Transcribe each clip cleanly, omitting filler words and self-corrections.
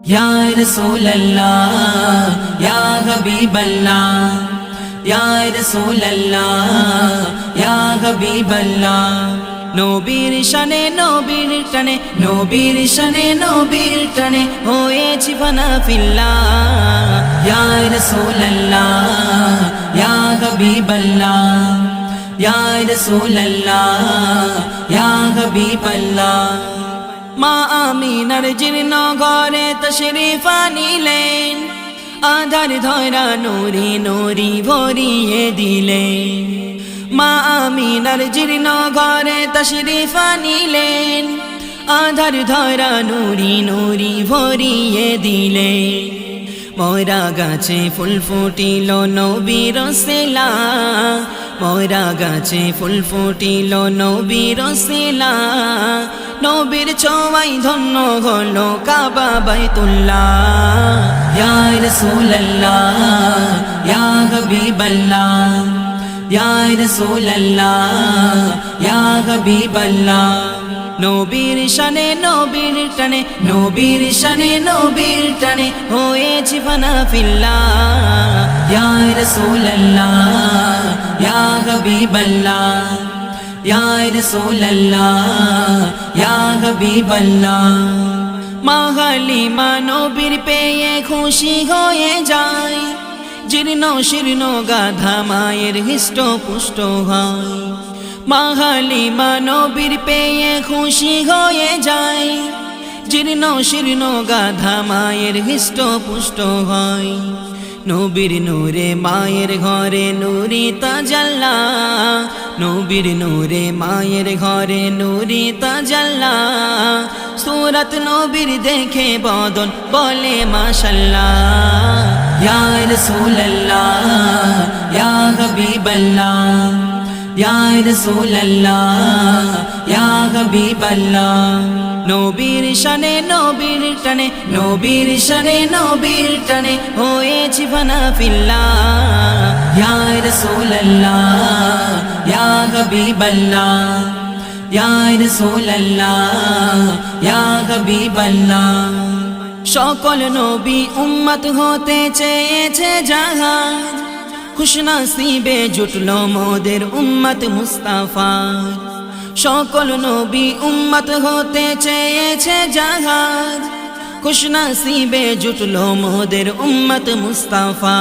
या रसूल अल्लाह या हबीब अल्लाह, या रसूल अल्लाह या हबीब अल्लाह। নবীর শানে নবীর টানে, নবীর শানে নবীর টানে হয়েছি ফানা ফিল্লাহ। ইয়া রাসূলুল্লাহ ইয়া হাবিবাল্লাহ, ইয়া রাসূলুল্লাহ ইয়া হাবিবাল্লাহ। মা আমিনার জীর্ণ ঘরে তশরিফ আনিলেন, আধার ধরা নূরি নূরি ভরিয়ে দিলেন। মা আমিনার জীর্ণ ঘরে তশরিফ আনিলেন, আধার ধরা নূরি নূরি ভরিয়ে দিলেন। ময়রা গাছে ফুল ফুটিল নবীর সেলা, ময়রা গাছে ফুল ফুটিল নবীর সেলা। নবীর ছোঁয়ায় ধন্য হলো কাবা বাইতুল্লাহ। ইয়া রাসূলুল্লাহ ইয়া হাবিবাল্লাহ, ইয়া রাসূলুল্লাহ ইয়া হাবিবাল্লাহ। নবীর শানে নবীর টানে, নবীর শানে নবীর টানে হয়েছি ফানা ফিল্লাহ। ইয়া রাসূলুল্লাহ ইয়া হাবিবাল্লাহ, ইয়া রাসূলুল্লাহ ইয়া হাবিবাল্লাহ। মা হালিমা নবীর পেয়ে খুশি হয়ে যায়, জীর্ণ শীর্ণ গাধা মায়ের হৃষ্ট পুষ্ট হয়। মা হালিমা নবীর পেয়ে খুশি হয়ে যায়, জীর্ণ শীর্ণ গাধা মায়ের হৃষ্ট পুষ্ট হয়। নবীর নূরে মায়ের ঘরে নূরি তাজাল্লা, নবীর নূরে মায়ের ঘরে নূরি তাজাল্লা। সূরত নবীর দেখে বদন বলে মাশাল্লাহ। ইয়া রাসূলুল্লাহ ইয়া হাবিবাল্লাহ, ইয়া রাসূলুল্লাহ ইয়া হাবিবাল্লাহ। নবীর শানে নবীর টানে, নবীর শানে নবীর টানে হয়েছি ফানা ফিল্লাহ। ইয়া রাসূলুল্লাহ ইয়া হাবিবাল্লাহ, ইয়া রাসূলুল্লাহ ইয়া হাবিবাল্লাহ। সকল নবী উম্মত হতে চেয়েছে জাহাজ, খুশনসিবে জুটলো মোদের উম্মত মুস্তাফা। সকল নবী উম্মত হতে চেয়েছে জাহাজ, খুশনসিবে জুটলো মোদের উম্মত মুস্তাফা।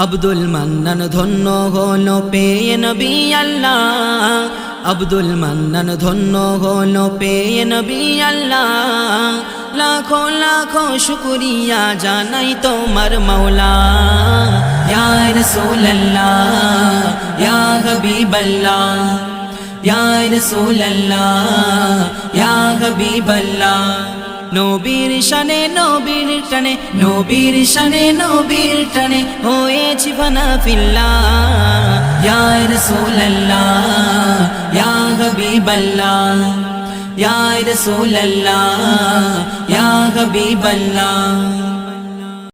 আব্দুল মান্নান ধন্য হলো পেয়ে নবী আল্লাহ, আব্দুল মান্নান ধন্য হলো পেয়ে নবী আল্লাহ। লাখো লাখো শুকরিয়া জানাই তোমার মৌলা। ইয়া রাসূলুল্লাহ ইয়া হাবিবাল্লাহ, ইয়া রাসূলুল্লাহ ইয়া হাবিবাল্লাহ। নবীর শানে নবীর টানে, নবীর শানে নবীর টানে হয়েছি ফানা ফিল্লাহ। ইয়া রাসূলুল্লাহ ইয়া হাবিবাল্লাহ, ইয়া রাসূলুল্লাহ ইয়া হাবিবাল্লাহ।